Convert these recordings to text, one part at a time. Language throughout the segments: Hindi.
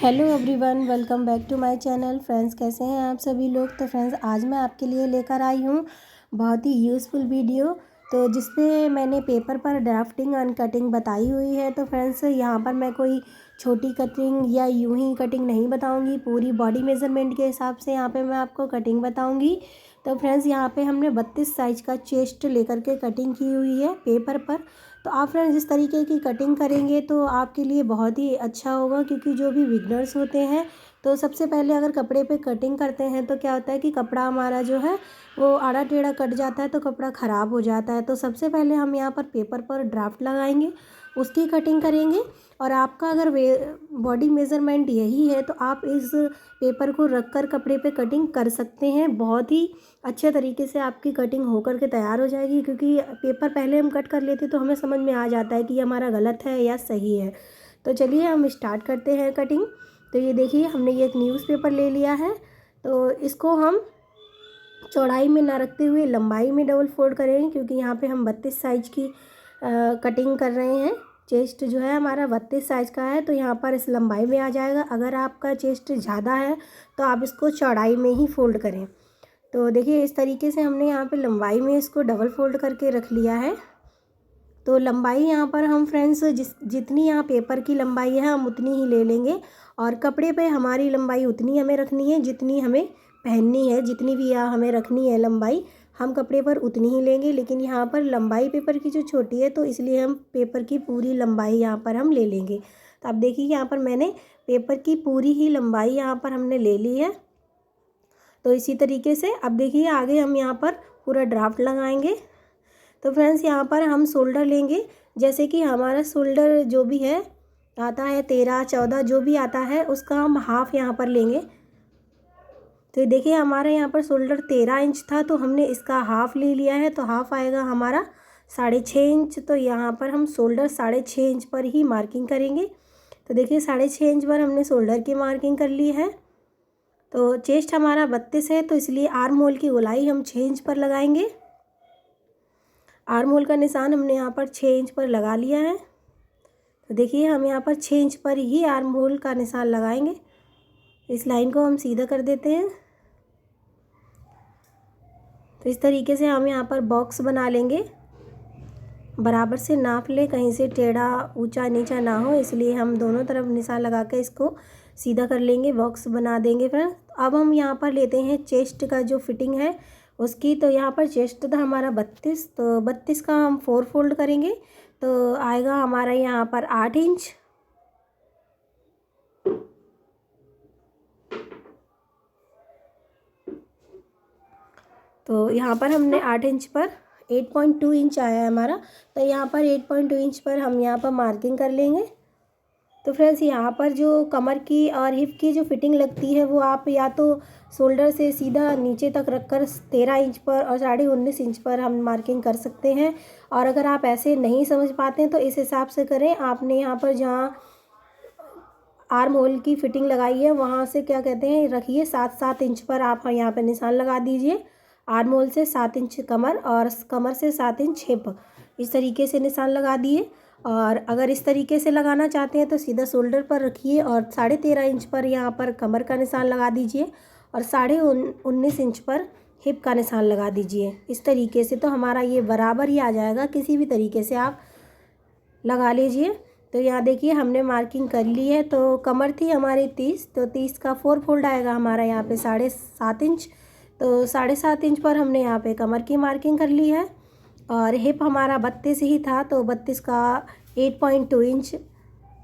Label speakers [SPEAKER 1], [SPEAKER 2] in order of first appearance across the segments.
[SPEAKER 1] Hello everyone, welcome back to my channel. Friends, कैसे हैं आप सभी लोग। तो फ्रेंड्स, आज मैं आपके लिए लेकर आई हूँ बहुत ही यूज़फुल वीडियो, तो जिसपे मैंने पेपर पर ड्राफ्टिंग एंड कटिंग बताई हुई है। तो फ्रेंड्स, यहाँ पर मैं कोई छोटी कटिंग या यूं ही कटिंग नहीं बताऊँगी, पूरी बॉडी मेज़रमेंट के हिसाब से यहाँ पे मैं आपको कटिंग बताऊँगी। तो फ्रेंड्स, यहाँ पे हमने 32 साइज़ का चेस्ट लेकर के कटिंग की हुई है पेपर पर। तो आप फ्रेंड्स जिस तरीके की कटिंग करेंगे तो आपके लिए बहुत ही अच्छा होगा, क्योंकि जो भी बिगनर्स होते हैं तो सबसे पहले अगर कपड़े पे कटिंग करते हैं तो क्या होता है कि कपड़ा हमारा जो है वो आड़ा टेढ़ा कट जाता है, तो कपड़ा ख़राब हो जाता है। तो सबसे पहले हम यहाँ पर पेपर पर ड्राफ्ट लगाएंगे, उसकी कटिंग करेंगे। और आपका अगर बॉडी मेज़रमेंट यही है तो आप इस पेपर को रख कर कपड़े पे कटिंग कर सकते हैं। बहुत ही अच्छे तरीके से आपकी कटिंग होकर के तैयार हो जाएगी, क्योंकि पेपर पहले हम कट कर लेते तो हमें समझ में आ जाता है कि ये हमारा गलत है या सही है। तो चलिए हम स्टार्ट करते हैं कटिंग। तो ये देखिए, हमने ये एक न्यूज़पेपर ले लिया है, तो इसको हम चौड़ाई में ना रखते हुए लंबाई में डबल फोल्ड करेंगे, क्योंकि यहाँ पे हम 32 साइज की कटिंग कर रहे हैं। चेस्ट जो है हमारा 32 साइज का है, तो यहाँ पर इस लंबाई में आ जाएगा। अगर आपका चेस्ट ज़्यादा है तो आप इसको चौड़ाई में ही फोल्ड करें। तो देखिए, इस तरीके से हमने यहाँ पे लंबाई में इसको डबल फोल्ड करके रख लिया है। तो लंबाई यहाँ पर हम फ्रेंड्स जितनी यहाँ पेपर की लंबाई है हम उतनी ही ले लेंगे, और कपड़े पे हमारी लंबाई उतनी हमें रखनी है जितनी हमें पहननी है। जितनी भी यहाँ हमें रखनी है लंबाई, हम कपड़े पर उतनी ही लेंगे। लेकिन यहाँ पर लंबाई पेपर की जो छोटी है, तो इसलिए हम पेपर की पूरी लंबाई यहाँ पर हम ले लेंगे। तो आप देखिए, यहाँ पर मैंने पेपर की पूरी ही लंबाई यहाँ पर हमने ले ली है। तो इसी तरीके से अब देखिए, आगे हम यहाँ पर पूरा ड्राफ्ट लगाएंगे। तो फ्रेंड्स, यहाँ पर हम शोल्डर लेंगे। जैसे कि हमारा शोल्डर जो भी है आता है 13, 14 जो भी आता है, उसका हम हाफ़ यहाँ पर लेंगे। तो देखिए, हमारा यहाँ पर शोल्डर 13 इंच था, तो हमने इसका हाफ़ ले लिया है, तो हाफ़ आएगा हमारा 6.5 इंच। तो यहाँ पर हम शोल्डर 6.5 इंच पर ही मार्किंग करेंगे। तो देखिए, 6.5 इंच पर हमने शोल्डर की मार्किंग कर ली है। तो चेस्ट हमारा 32 है, तो इसलिए आर्म होल की गोलाई हम 6 इंच पर लगाएंगे। आर्म होल का निशान हमने यहाँ पर 6 इंच पर लगा लिया है। तो देखिए, हम यहाँ पर 6 इंच पर ही आर्म होल का निशान लगाएंगे। इस लाइन को हम सीधा कर देते हैं। तो इस तरीके से हम यहाँ पर बॉक्स बना लेंगे। बराबर से नाप ले, कहीं से टेढ़ा ऊंचा नीचा ना हो, इसलिए हम दोनों तरफ निशान लगा के इसको सीधा कर लेंगे, बॉक्स बना देंगे। फ्रेंड्स, अब हम यहाँ पर लेते हैं चेस्ट का जो फिटिंग है उसकी। तो यहाँ पर चेस्ट था हमारा 32, तो 32 का हम 4 फोल्ड करेंगे, तो आएगा हमारा यहाँ पर 8 इंच। तो यहाँ पर हमने 8 इंच पर 8.2 इंच आया है हमारा। तो यहाँ पर 8.2 इंच पर हम यहाँ पर मार्किंग कर लेंगे। तो फ्रेंड्स, यहाँ पर जो कमर की और हिप की जो फिटिंग लगती है वो आप या तो शोल्डर से सीधा नीचे तक रखकर 13 इंच पर और 19.5 इंच पर हम मार्किंग कर सकते हैं। और अगर आप ऐसे नहीं समझ पाते हैं तो इस हिसाब से करें। आपने यहाँ पर जहाँ आर्म होल की फिटिंग लगाई है वहाँ से क्या कहते हैं रखिए 7 इंच पर आप यहाँ पर निशान लगा दीजिए। आर्म होल से 7 इंच कमर और कमर से 7 इंच हिप, इस तरीके से निशान लगा दिए। और अगर इस तरीके से लगाना चाहते हैं तो सीधा शोल्डर पर रखिए और 13.5 इंच पर यहाँ पर कमर का निशान लगा दीजिए और 19.5 इंच पर हिप का निशान लगा दीजिए। इस तरीके से तो हमारा ये बराबर ही आ जाएगा। किसी भी तरीके से आप लगा लीजिए। तो यहाँ देखिए, हमने मार्किंग कर ली है। तो कमर थी हमारी 30, तो 30 का 4 फोल्ड आएगा हमारा यहाँ पे 7.5 इंच। तो 7.5 इंच पर हमने यहाँ पे कमर की मार्किंग कर ली है। और हिप हमारा 32 ही था, तो 32 का 8.2 इंच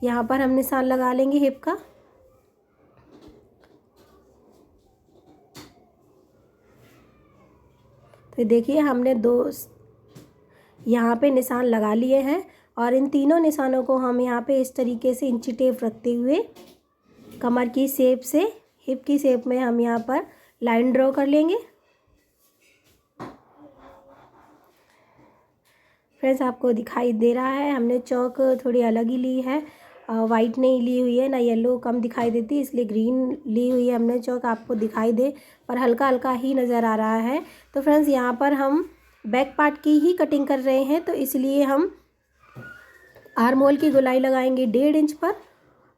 [SPEAKER 1] यहाँ पर हम निशान लगा लेंगे हिप का। तो देखिए, हमने दो यहाँ पे निशान लगा लिए हैं, और इन तीनों निशानों को हम यहाँ पे इस तरीके से इंची टेप रखते हुए कमर की शेप से हिप की शेप में हम यहाँ पर लाइन ड्रॉ कर लेंगे। फ्रेंड्स, आपको दिखाई दे रहा है हमने चौक थोड़ी अलग ही ली है, वाइट नहीं ली हुई है, ना येलो, कम दिखाई देती इसलिए ग्रीन ली हुई है हमने। चौक आपको दिखाई दे पर हल्का हल्का ही नज़र आ रहा है। तो फ्रेंड्स, यहाँ पर हम बैक पार्ट की ही कटिंग कर रहे हैं, तो इसलिए हम आर्म होल की गोलाई लगाएंगे 1.5 इंच पर।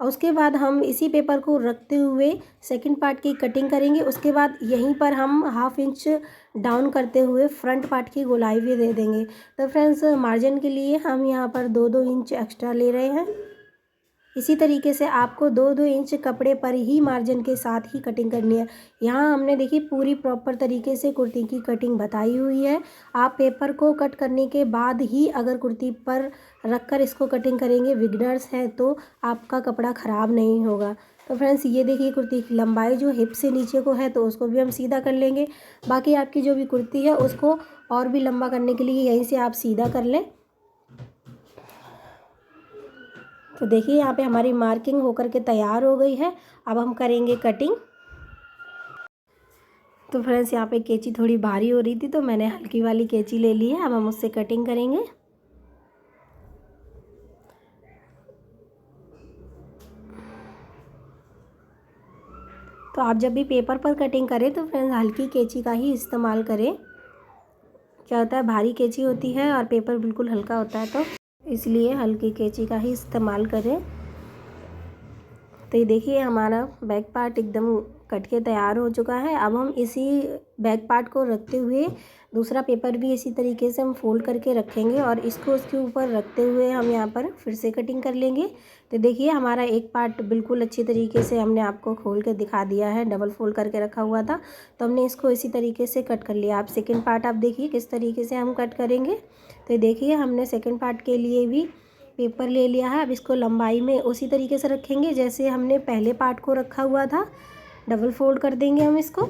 [SPEAKER 1] और उसके बाद हम इसी पेपर को रखते हुए सेकंड पार्ट की कटिंग करेंगे। उसके बाद यहीं पर हम 1/2 इंच डाउन करते हुए फ्रंट पार्ट की गोलाई भी दे देंगे। तो फ्रेंड्स मार्जिन के लिए हम यहाँ पर 2-2 इंच एक्स्ट्रा ले रहे हैं। इसी तरीके से आपको 2-2 इंच कपड़े पर ही मार्जिन के साथ ही कटिंग करनी है। यहाँ हमने देखिए पूरी प्रॉपर तरीके से कुर्ती की कटिंग बताई हुई है। आप पेपर को कट करने के बाद ही अगर कुर्ती पर रखकर इसको कटिंग करेंगे, बिगनर्स हैं तो आपका कपड़ा ख़राब नहीं होगा। तो फ्रेंड्स ये देखिए कुर्ती की लंबाई जो हिप से नीचे को है तो उसको भी हम सीधा कर लेंगे। बाकी आपकी जो भी कुर्ती है उसको और भी लंबा करने के लिए यहीं से आप सीधा कर लें। तो देखिए यहाँ पे हमारी मार्किंग होकर के तैयार हो गई है। अब हम करेंगे कटिंग। तो फ्रेंड्स यहाँ पे कैंची थोड़ी भारी हो रही थी तो मैंने हल्की वाली कैंची ले ली है। अब हम उससे कटिंग करेंगे। तो आप जब भी पेपर पर कटिंग करें तो फ्रेंड्स हल्की कैंची का ही इस्तेमाल करें। क्या होता है, भारी कैंची होती है और पेपर बिल्कुल हल्का होता है, तो इसलिए हल्की कैंची का ही इस्तेमाल करें। तो ये देखिए हमारा बैक पार्ट एकदम कट के तैयार हो चुका है। अब हम इसी बैक पार्ट को रखते हुए दूसरा पेपर भी इसी तरीके से हम फोल्ड करके रखेंगे और इसको उसके ऊपर रखते हुए हम यहाँ पर फिर से कटिंग कर लेंगे। तो देखिए हमारा एक पार्ट बिल्कुल अच्छी तरीके से हमने आपको खोल के दिखा दिया है, डबल फोल्ड करके रखा हुआ था तो हमने इसको इसी तरीके से कट कर लिया। आप सेकेंड पार्ट आप देखिए किस तरीके से हम कट करेंगे। तो देखिए हमने सेकेंड पार्ट के लिए भी पेपर ले लिया है। अब इसको लंबाई में उसी तरीके से रखेंगे जैसे हमने पहले पार्ट को रखा हुआ था। डबल फोल्ड कर देंगे हम इसको,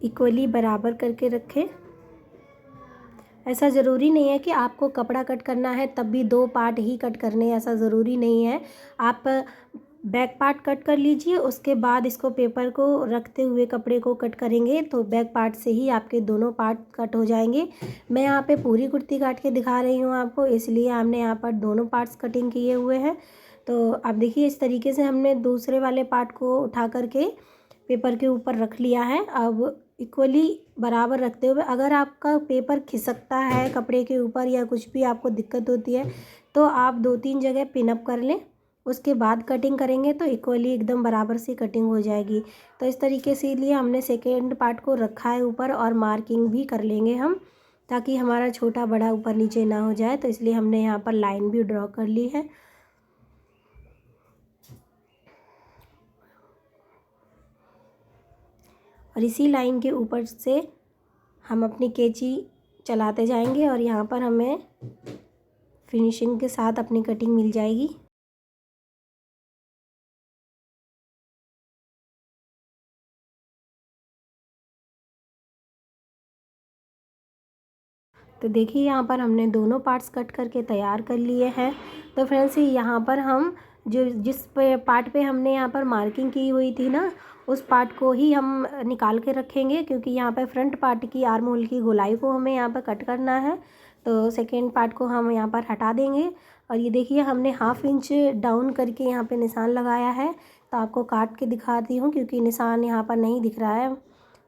[SPEAKER 1] इक्वली बराबर करके रखें। ऐसा ज़रूरी नहीं है कि आपको कपड़ा कट करना है तब भी 2 पार्ट ही कट करने, ऐसा ज़रूरी नहीं है। आप बैक पार्ट कट कर लीजिए, उसके बाद इसको पेपर को रखते हुए कपड़े को कट करेंगे तो बैक पार्ट से ही आपके दोनों पार्ट कट हो जाएंगे। मैं यहाँ पे पूरी कुर्ती काट के दिखा रही हूँ आपको, इसलिए हमने यहाँ पर दोनों पार्ट्स कटिंग किए हुए हैं। तो आप देखिए इस तरीके से हमने दूसरे वाले पार्ट को उठा करके पेपर के ऊपर रख लिया है। अब इक्वली बराबर रखते हुए, अगर आपका पेपर खिसकता है कपड़े के ऊपर या कुछ भी आपको दिक्कत होती है तो आप 2-3 जगह पिनअप कर लें, उसके बाद कटिंग करेंगे तो इक्वली एकदम बराबर सी कटिंग हो जाएगी। तो इस तरीके से लिए हमने सेकेंड पार्ट को रखा है ऊपर और मार्किंग भी कर लेंगे हम, ताकि हमारा छोटा बड़ा ऊपर नीचे ना हो जाए। तो इसलिए हमने यहाँ पर लाइन भी ड्रॉ कर ली है। और इसी लाइन के ऊपर से हम अपनी कैंची चलाते जाएंगे और यहाँ पर हमें फिनिशिंग के साथ अपनी कटिंग मिल जाएगी। तो देखिए यहाँ पर हमने दोनों पार्ट्स कट करके तैयार कर लिए हैं। तो फ्रेंड्स यहाँ पर हम जिस पार्ट पे हमने यहाँ पर मार्किंग की हुई थी ना, उस पार्ट को ही हम निकाल के रखेंगे, क्योंकि यहाँ पे फ्रंट पार्ट की आर्म होल की गोलाई को हमें यहाँ पर कट करना है। तो सेकेंड पार्ट को हम यहाँ पर हटा देंगे। और ये देखिए हमने 1/2 इंच डाउन करके यहाँ पे निशान लगाया है। तो आपको काट के दिखाती हूँ क्योंकि निशान यहाँ पर नहीं दिख रहा है।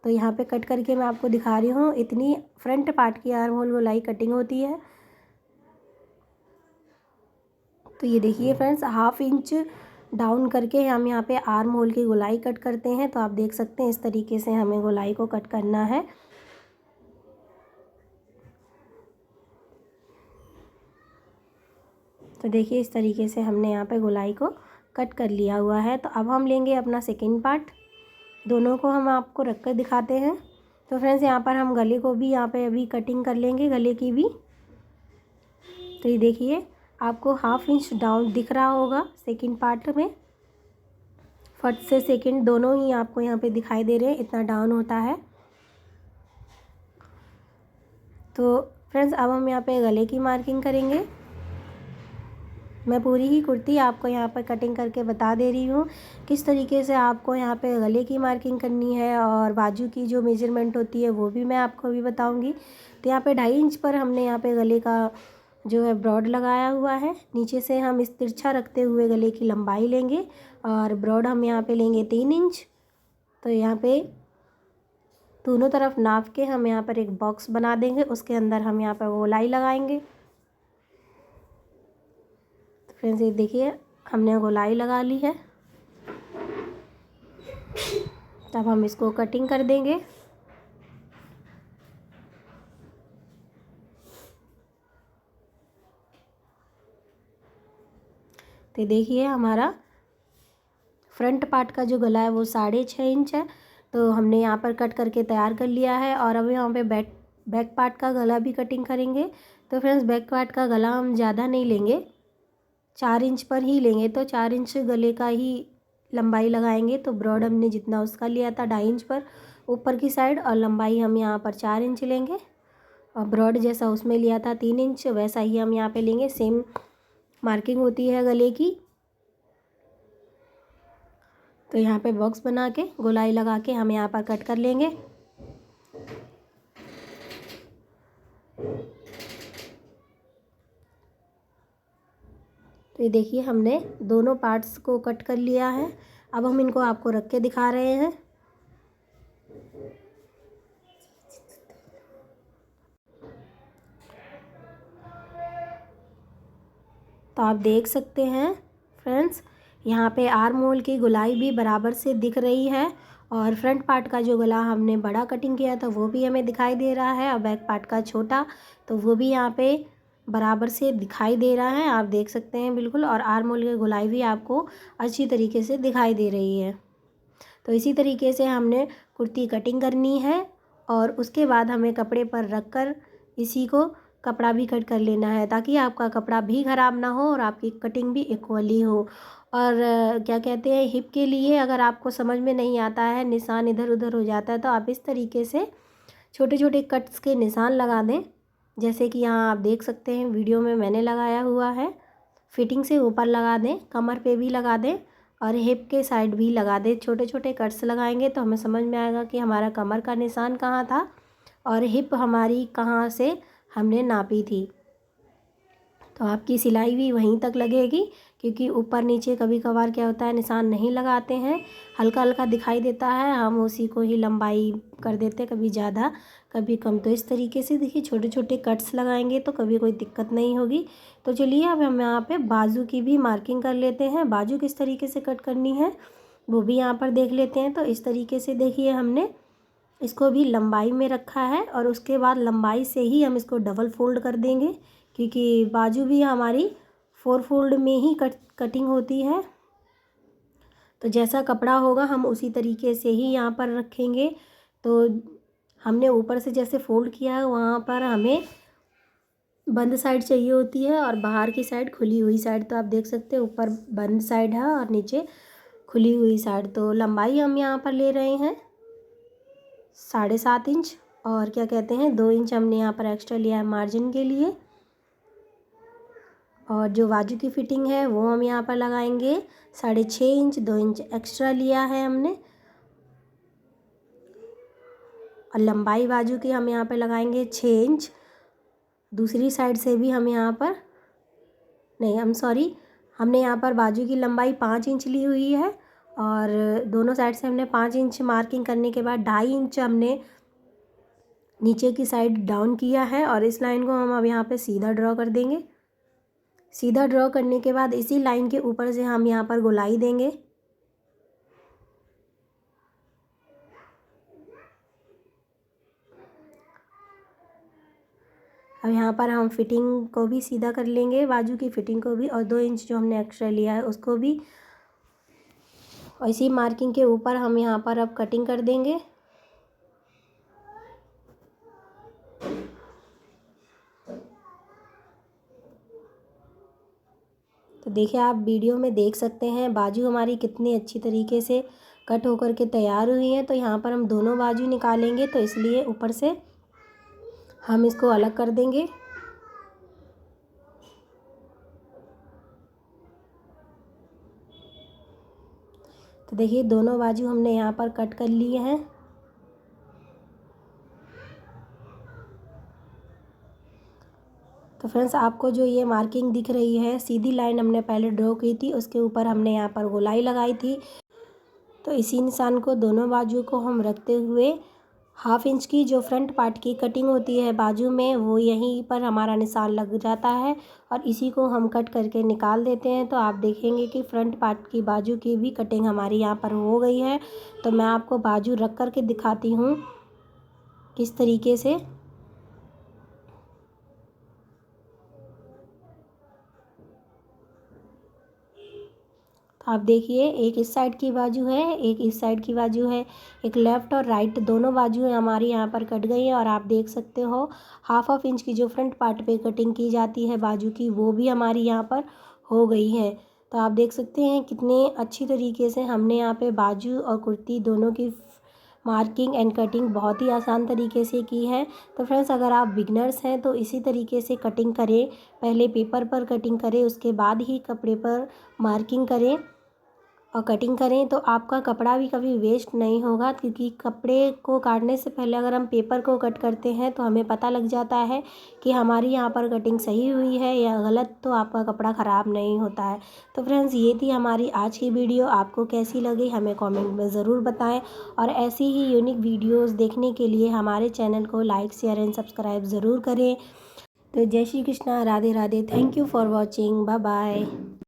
[SPEAKER 1] तो यहाँ पे कट करके मैं आपको दिखा रही हूँ, इतनी फ्रंट पार्ट की आर्म होल गोलाई कटिंग होती है। तो ये देखिए फ्रेंड्स 1/2 इंच डाउन करके हम यहाँ पे आर्म होल की गोलाई कट करते हैं। तो आप देख सकते हैं इस तरीके से हमें गोलाई को कट करना है। तो देखिए इस तरीके से हमने यहाँ पे गोलाई को कट कर लिया हुआ है। तो अब हम लेंगे अपना सेकेंड पार्ट, दोनों को हम आपको रख कर दिखाते हैं। तो फ्रेंड्स यहाँ पर हम गले को भी यहाँ पे अभी कटिंग कर लेंगे, गले की भी। तो ये देखिए आपको 1/2 इंच डाउन दिख रहा होगा सेकंड पार्ट में, फर्स्ट से सेकंड दोनों ही आपको यहाँ पे दिखाई दे रहे हैं, इतना डाउन होता है। तो फ्रेंड्स अब हम यहाँ पे गले की मार्किंग करेंगे। मैं पूरी ही कुर्ती आपको यहाँ पर कटिंग करके बता दे रही हूँ किस तरीके से आपको यहाँ पे गले की मार्किंग करनी है, और बाजू की जो मेजरमेंट होती है वो भी मैं आपको अभी बताऊँगी। तो यहाँ पे 2.5 इंच पर हमने यहाँ पे गले का जो है ब्रॉड लगाया हुआ है। नीचे से हम इस तिरछा रखते हुए गले की लंबाई लेंगे और ब्रॉड हम यहाँ पे लेंगे 3 इंच। तो यहाँ पे दोनों तरफ नाप के हम यहाँ पर एक बॉक्स बना देंगे, उसके अंदर हम यहाँ पर गोलाई लगाएंगे। तो फ्रेंड्स ये देखिए हमने गोलाई लगा ली है। तब हम इसको कटिंग कर देंगे। तो देखिए हमारा फ्रंट पार्ट का जो गला है वो 6.5 इंच है, तो हमने यहाँ पर कट करके तैयार कर लिया है। और अब यहाँ पे बैक पार्ट का गला भी कटिंग करेंगे। तो फ्रेंड्स बैक पार्ट का गला हम ज़्यादा नहीं लेंगे, 4 इंच पर ही लेंगे। तो 4 इंच गले का ही लंबाई लगाएंगे। तो ब्रॉड हमने जितना उसका लिया था 2.5 इंच पर ऊपर की साइड, और लंबाई हम यहाँ पर 4 इंच लेंगे। और ब्रॉड जैसा उसमें लिया था 3 इंच, वैसा ही हम यहाँ पे लेंगे। सेम मार्किंग होती है गले की। तो यहाँ पे बॉक्स बना के गोलाई लगा के हम यहाँ पर कट कर लेंगे। तो ये देखिए हमने दोनों पार्ट्स को कट कर लिया है। अब हम इनको आपको रख के दिखा रहे हैं। तो आप देख सकते हैं फ्रेंड्स, यहाँ पे आर्म होल की गोलाई भी बराबर से दिख रही है। और फ्रंट पार्ट का जो गला हमने बड़ा कटिंग किया था वो भी हमें दिखाई दे रहा है, और बैक पार्ट का छोटा, तो वो भी यहाँ पे बराबर से दिखाई दे रहा है। आप देख सकते हैं बिल्कुल। और आर्म होल की गोलाई भी आपको अच्छी तरीके से दिखाई दे रही है। तो इसी तरीके से हमने कुर्ती कटिंग करनी है। और उसके बाद हमें कपड़े पर रख कर इसी को कपड़ा भी कट कर लेना है, ताकि आपका कपड़ा भी ख़राब ना हो और आपकी कटिंग भी इक्वली हो। और क्या कहते हैं, हिप के लिए अगर आपको समझ में नहीं आता है, निशान इधर उधर हो जाता है, तो आप इस तरीके से छोटे छोटे कट्स के निशान लगा दें। जैसे कि यहाँ आप देख सकते हैं वीडियो में मैंने लगाया हुआ है। फिटिंग से ऊपर लगा दें, कमर पे भी लगा दें, और हिप के साइड भी लगा दें। छोटे छोटे कट्स लगाएंगे तो हमें समझ में आएगा कि हमारा कमर का निशान कहाँ था और हिप हमारी कहाँ से हमने नापी थी। तो आपकी सिलाई भी वहीं तक लगेगी, क्योंकि ऊपर नीचे कभी कभार क्या होता है निशान नहीं लगाते हैं, हल्का हल्का दिखाई देता है, हम उसी को ही लंबाई कर देते, कभी ज़्यादा कभी कम। तो इस तरीके से देखिए छोटे छोटे कट्स लगाएंगे तो कभी कोई दिक्कत नहीं होगी। तो चलिए अब हम यहाँ पे बाजू की भी मार्किंग कर लेते हैं। बाजू किस तरीके से कट करनी है वो भी यहाँ पर देख लेते हैं। तो इस तरीके से देखिए हमने इसको भी लंबाई में रखा है, और उसके बाद लंबाई से ही हम इसको डबल फोल्ड कर देंगे, क्योंकि बाजू भी हमारी 4 फोल्ड में ही कटिंग होती है। तो जैसा कपड़ा होगा हम उसी तरीके से ही यहाँ पर रखेंगे। तो हमने ऊपर से जैसे फोल्ड किया है वहाँ पर हमें बंद साइड चाहिए होती है, और बाहर की साइड खुली हुई साइड। तो आप देख सकते हैं ऊपर बंद साइड है और नीचे खुली हुई साइड। तो लंबाई हम यहाँ पर ले रहे हैं 7.5 इंच, और क्या कहते हैं 2 इंच हमने यहाँ पर एक्स्ट्रा लिया है मार्जिन के लिए। और जो बाजू की फिटिंग है वो हम यहाँ पर लगाएंगे 6.5 इंच, 2 इंच एक्स्ट्रा लिया है हमने। और लंबाई बाजू की हम यहाँ पर लगाएंगे 6 इंच। दूसरी साइड से भी हम यहाँ पर हमने यहाँ पर बाजू की लंबाई 5 इंच ली हुई है, और दोनों साइड से हमने 5 इंच मार्किंग करने के बाद 2.5 इंच हमने नीचे की साइड डाउन किया है। और इस लाइन को हम अब यहाँ पे सीधा ड्रॉ कर देंगे। सीधा ड्रॉ करने के बाद इसी लाइन के ऊपर से हम यहाँ पर गोलाई देंगे। अब यहाँ पर हम फिटिंग को भी सीधा कर लेंगे, बाजू की फिटिंग को भी, और 2 इंच जो हमने एक्स्ट्रा लिया है उसको भी। और इसी मार्किंग के ऊपर हम यहाँ पर अब कटिंग कर देंगे। तो देखिए आप वीडियो में देख सकते हैं बाजू हमारी कितनी अच्छी तरीके से कट होकर के तैयार हुई है। तो यहाँ पर हम दोनों बाजू निकालेंगे, तो इसलिए ऊपर से हम इसको अलग कर देंगे। तो देखिए दोनों बाजू हमने यहाँ पर कट कर लिए हैं। तो फ्रेंड्स आपको जो ये मार्किंग दिख रही है, सीधी लाइन हमने पहले ड्रॉ की थी, उसके ऊपर हमने यहाँ पर गोलाई लगाई थी। तो इसी निशान को दोनों बाजू को हम रखते हुए हाफ इंच की जो फ्रंट पार्ट की कटिंग होती है बाजू में, वो यहीं पर हमारा निशान लग जाता है और इसी को हम कट करके निकाल देते हैं। तो आप देखेंगे कि फ्रंट पार्ट की बाजू की भी कटिंग हमारी यहाँ पर हो गई है। तो मैं आपको बाजू रख कर के दिखाती हूँ किस तरीके से। तो आप देखिए, एक इस साइड की बाजू है, एक इस साइड की बाजू है, एक लेफ़्ट और राइट दोनों बाजुएं हमारी यहाँ पर कट गई हैं। और आप देख सकते हो हाफ इंच की जो फ्रंट पार्ट पे कटिंग की जाती है बाजू की, वो भी हमारी यहाँ पर हो गई है। तो आप देख सकते हैं कितने अच्छी तरीके से हमने यहाँ पे बाजू और कुर्ती दोनों की मार्किंग एंड कटिंग बहुत ही आसान तरीके से की है। तो फ्रेंड्स, अगर आप बिगनर्स हैं तो इसी तरीके से कटिंग करें, पहले पेपर पर कटिंग करें, उसके बाद ही कपड़े पर मार्किंग करें और कटिंग करें। तो आपका कपड़ा भी कभी वेस्ट नहीं होगा, क्योंकि कपड़े को काटने से पहले अगर हम पेपर को कट करते हैं तो हमें पता लग जाता है कि हमारी यहाँ पर कटिंग सही हुई है या गलत, तो आपका कपड़ा ख़राब नहीं होता है। तो फ्रेंड्स, ये थी हमारी आज की वीडियो। आपको कैसी लगी हमें कमेंट में ज़रूर बताएं और ऐसी ही यूनिक वीडियोस देखने के लिए हमारे चैनल को लाइक, शेयर एंड सब्सक्राइब ज़रूर करें। तो जय Shri Krishna, Radhe Radhe, thank you for watching, bye bye.